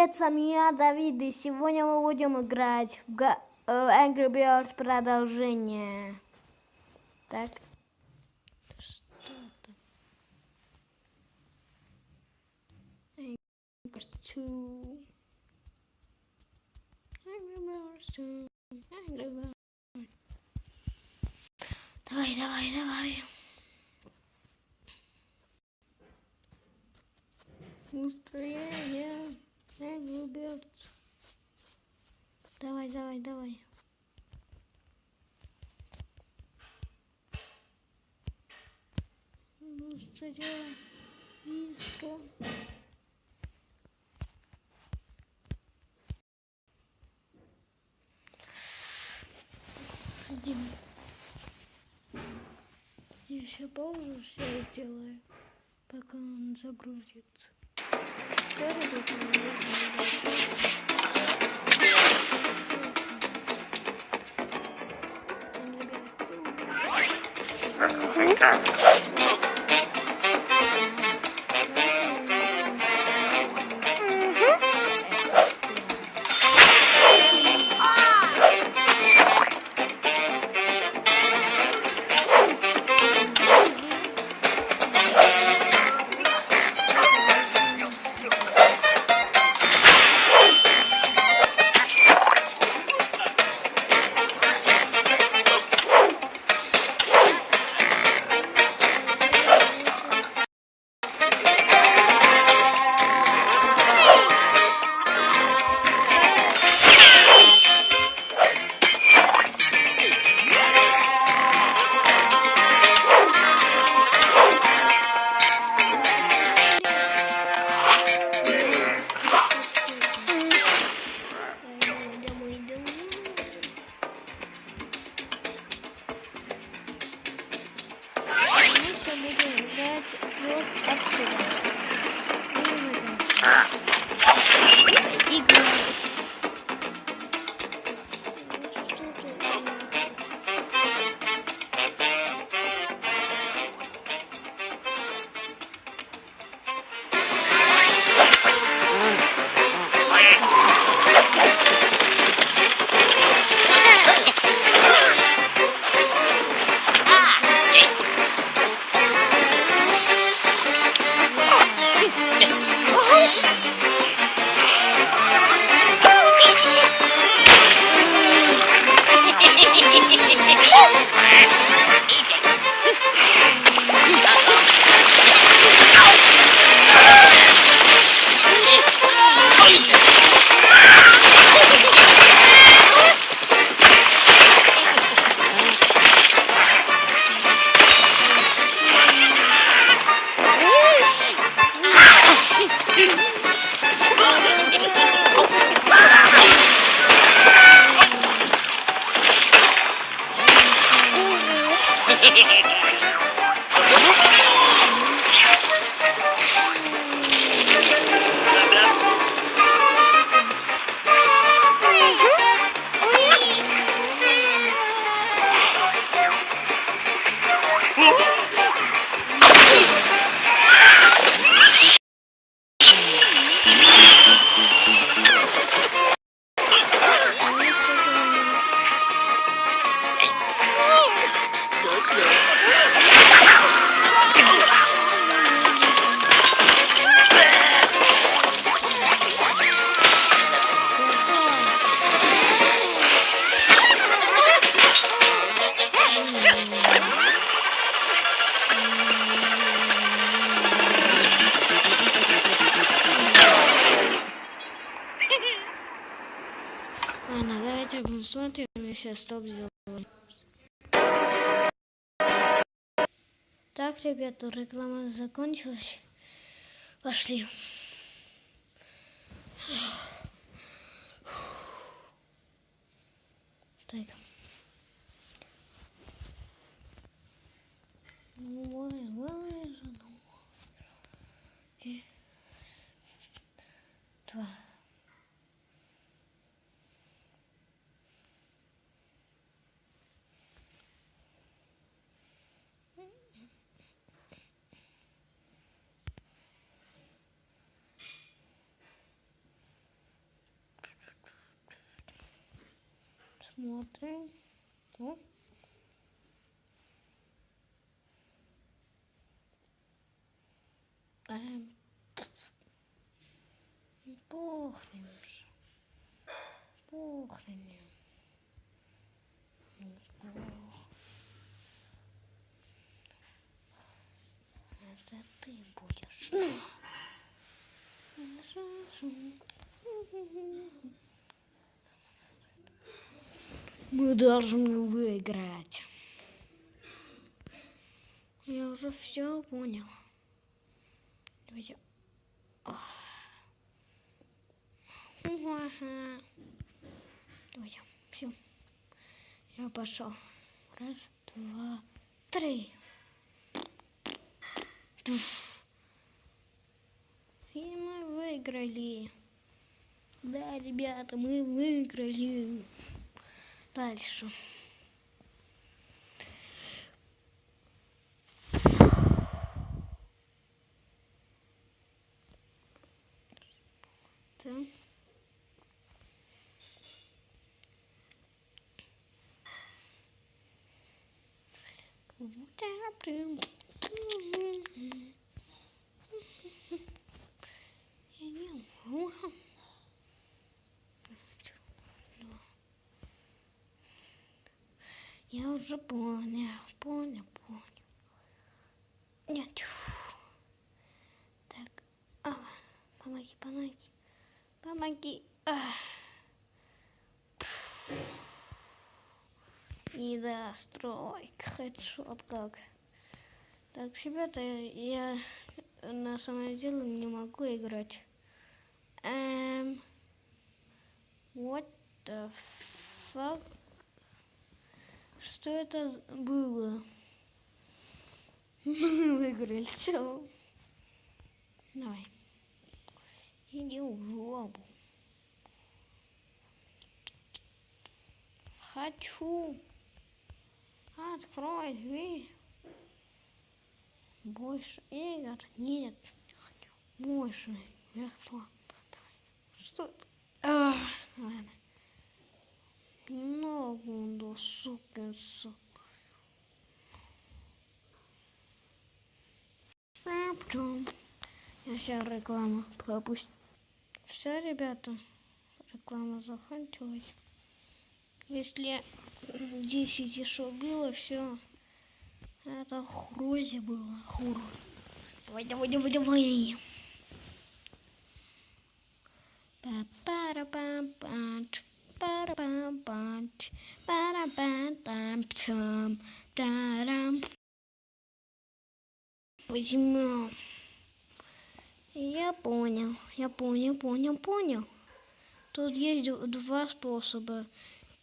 Привет, сам я Давид, и сегодня мы будем играть в Angry Birds продолжение. Так. Что-то. Angry Birds 2. Angry Birds. Давай. Настроение. Angry Birds. Давай. Быстро. Сидим. Я еще паузу все сделаю, пока он загрузится. Все, Ладно, давайте посмотрим, еще стоп сделаем. Так, ребята, реклама закончилась. Пошли. Так. И 2. Смотрим. О. Похрен же. Похрен. Это ты будешь. Мы должны выиграть. Я уже все понял. Давайте. Давайте. Все. Я пошел. Раз, два, три. И мы выиграли. Да, ребята, мы выиграли. Дальше. Да. Я уже понял. Нет. Так, помоги. И да, стройк, хедшот как. Так, ребята, я на самом деле не могу играть. What the fuck? Что это было? Выиграли, все. Давай. Иди в жопу. Хочу. Открой дверь. Больше игр нет. Больше. Что это? Ладно. Немного он до сукин сын. Я сейчас рекламу пропустил. Все, ребята, реклама закончилась. Если 10 еще было, все. Это хрузи было. Хур. Давай. Па-пара-пам-панч. Пара-пам-панч. Пара-пам-там-там. Тарам. Возьмем. Я понял. Тут есть два способа.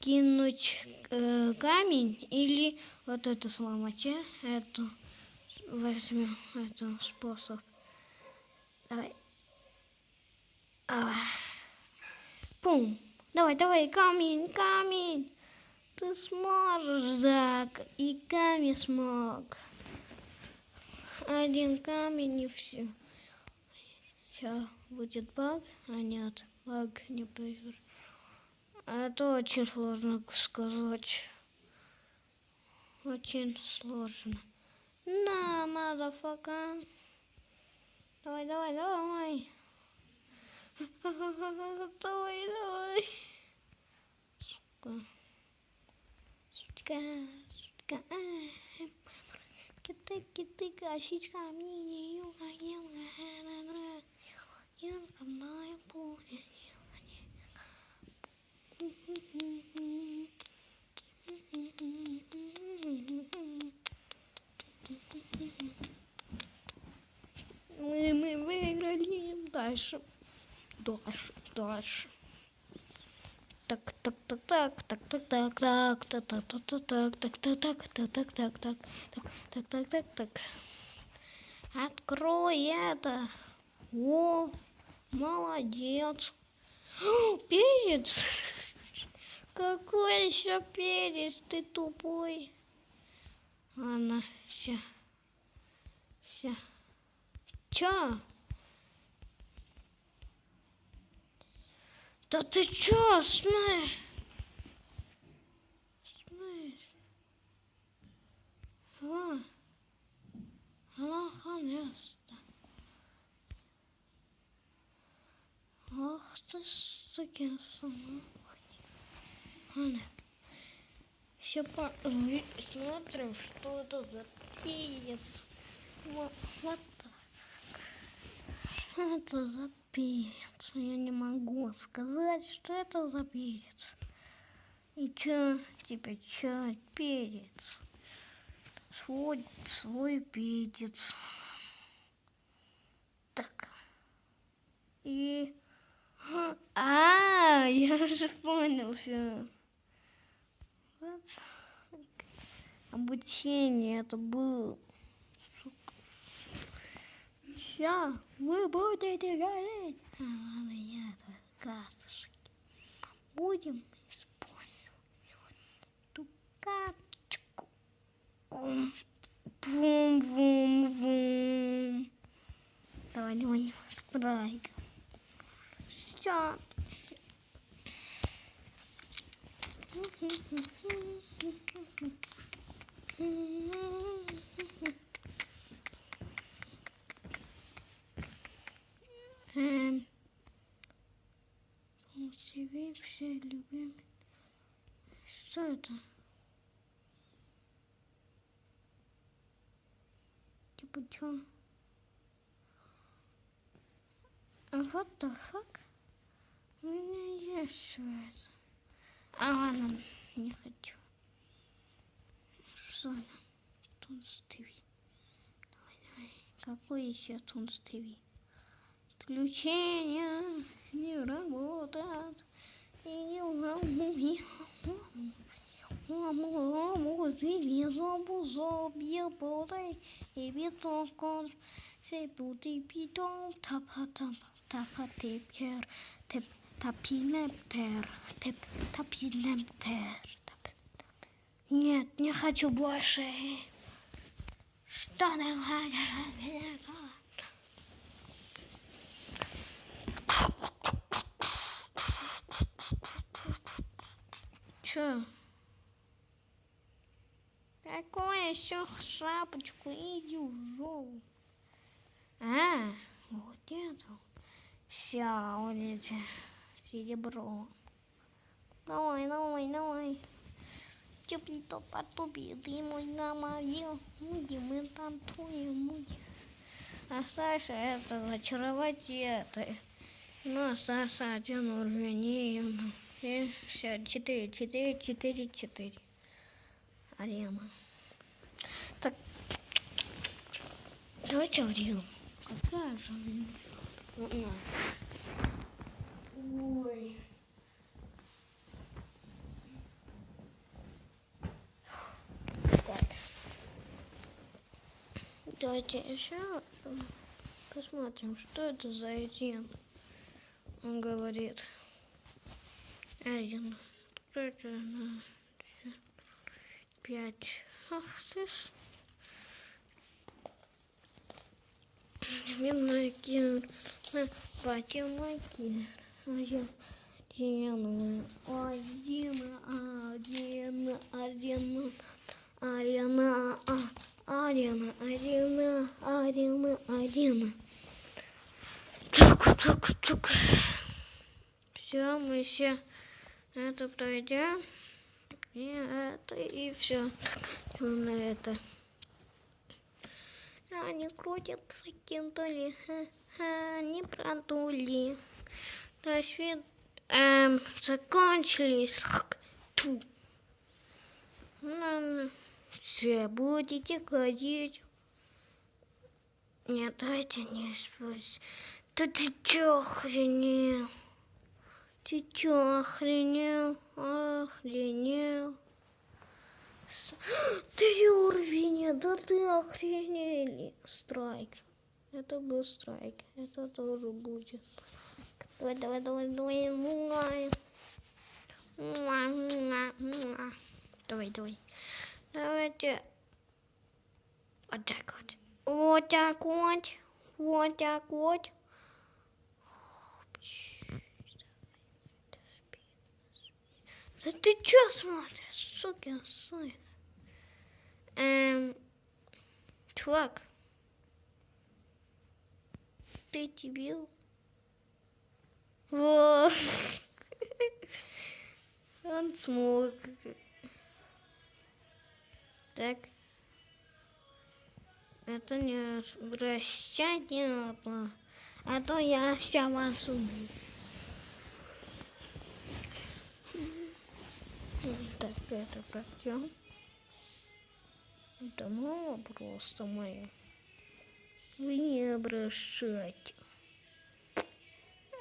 Кинуть камень или вот это сломать. Эту возьмем. Это способ. Давай. Пум. Давай, камень. Ты сможешь, Зак. И камень смог. Один камень и все. Сейчас будет баг. Нет, баг не произойдет. Это очень сложно сказать. Очень сложно. На, мазафака. Давай. Давай. Сутка. Киты, косичка, мне юга, юга, моя пуля. Мы выиграли. Дальше. Так. Открой это. О, молодец. Перец. Какой еще перец? Ты тупой. Ладно, все. Чё? Да ты чё, ты сукин сын. Ладно. Все смотрим, что это за перец. Вот так. Что это за перец? Я не могу сказать, что это за перец. И чё, типа, чё, перец? Свой перец. Так. И... я уже понял все. Вот. Обучение это было. Сейчас вы будете гореть. Ладно, я карточки. Будем использовать эту карточку. Бум-бум-бум. Давай, страйк. Сейчас. Себе все любим. Что это? Типа чё? What the fuck? У меня есть все это. Ладно, не хочу. Что это? Тунс ТВ. Давай. Какой еще Тунс ТВ? Отключение не работает. И не работает. И биток се бути питом тапатепкер тапинептер тапинептер. Нет, не хочу больше. Что такое? Чё? Какую еще шапочку и дюжу? Вот это. Все, вот эти серебро. Давай. Тупи-топа-тупи, ты мой наморил. Мы танцуем. А Саша это зачаровать это. Но Саша один уже не. Все, 4. Арена. Так, давайте арену. Какая же арена? Ой. Так. Давайте еще посмотрим, что это за арена. Он говорит. Арена. Кто это? 5. Ах ты ж. Винокер. Патимакер. Арена. Тук. Все, мы все это пройдем. И все. На это. Они крутят кинули. Не продули. То есть закончились. Все, будете ходить. Нет, давайте не спать. Да ты чё охренел? Охренел. Ты уровень, да ты охренели. Страйк. Это был страйк. Это тоже будет. Давай. Давай. Давайте. Вот так вот. Да ты чё смотришь, сукин сын? Чувак, ты дебил? Во. Он смог. Так. Это не прощать не надо. А то я сейчас вас убью. Так, это пройдем. Это мало просто мое. Вы не обращайте.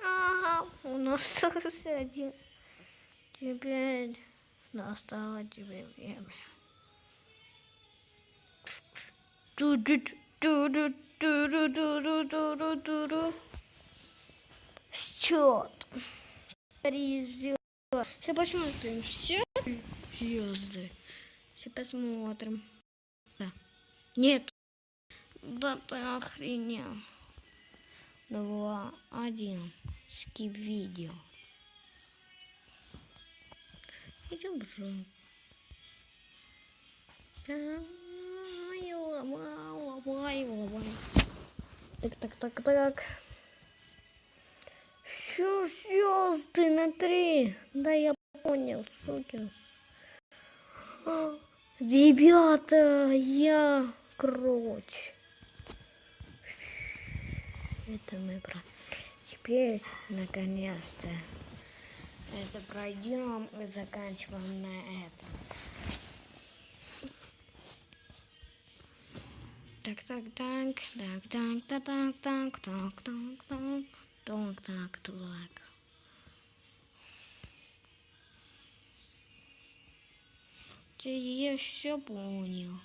Ага, у нас один. Теперь настало тебе время. Счет. 3 звезды. Сейчас посмотрим. Все звезды. Сейчас посмотрим. Да. Нет. Да ты охренел. 2, 1. Скип видео. Идем бежим. Ломай. Так. Что звезды на 3? Да я понял, сукин. Ребята, я круть. Это мы про. Теперь, наконец-то, это пройдем и заканчиваем на этом. Так. Я все понял.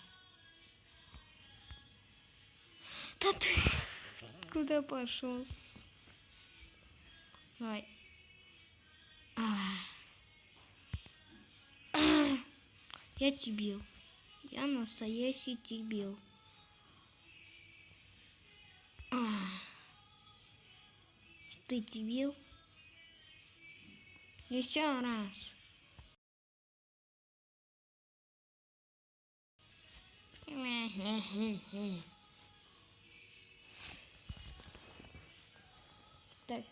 Да ты куда пошел? Давай. Я дебил. Я настоящий дебил. Ты дебил? Еще раз. Так.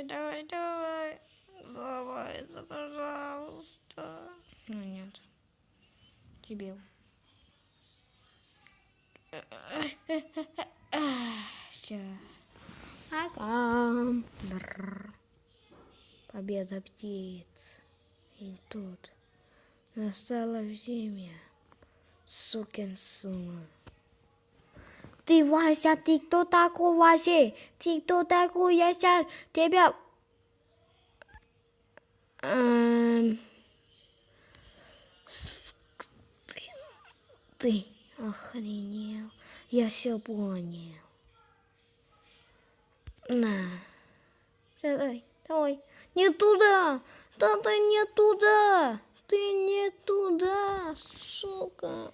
Давай. Давай, пожалуйста. Ну нет. Дебил. Все. Пока. Победа птиц. И тут настало время. Сукин сын. Ты, Вася, ты кто такой вообще? Ты кто такой? Я сейчас тебя... Ты охренел. Я все понял. На. Давай. Не туда. Да ты не туда. Ты не туда, сука.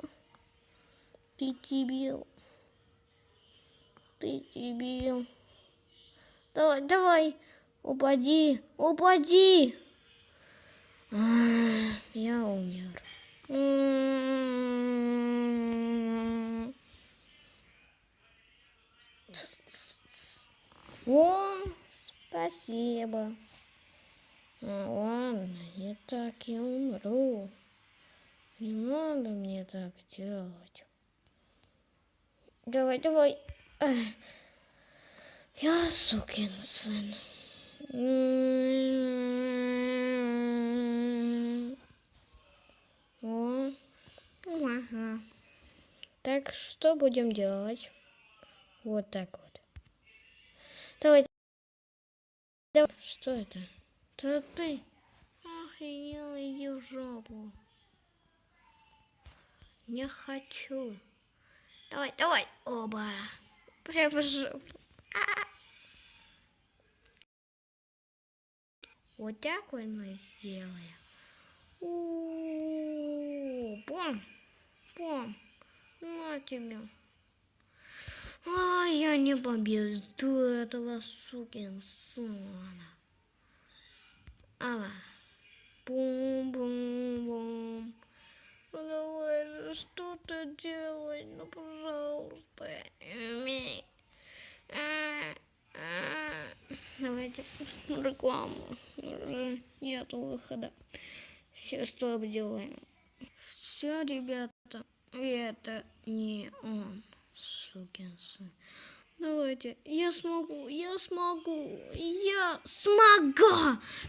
Ты дебил. Давай. Упади. Я умер. О, спасибо. Ладно, я так и умру. Не надо мне так делать. Давай. Я сукин сын. Ага. Так, что будем делать? Вот так вот. Давай. Что это? Да ты охренел, иди в жопу. Не хочу. Давай. Оба. Прям в жопу. Вот так вот мы сделаем. Бум. На тебе. Я не победу этого сукин сына. Бум-бум-бум. Ну давай же что-то делать, ну пожалуйста. Давайте рекламу. Уже нет выхода. Все, стоп делаем. Все, ребята, это не он, сукин сын. Давайте, я смогу.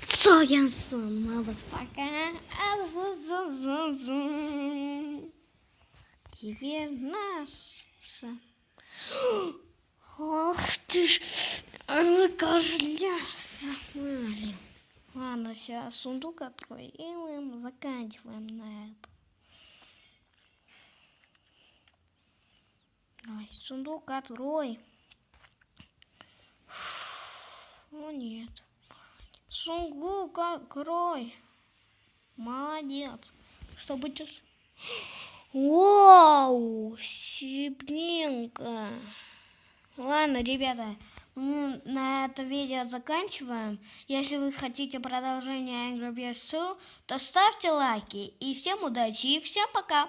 Сукин сын, motherfucker. Теперь наш. Ох ты ж, козляса. Ладно, сейчас сундук открой, и мы заканчиваем на это. Давай, сундук открой. О, нет. Сундук открой. Молодец. Что будет? Вау, щепненько. Ладно, ребята, мы на это видео заканчиваем. Если вы хотите продолжение engry, то ставьте лайки. И всем удачи, и всем пока.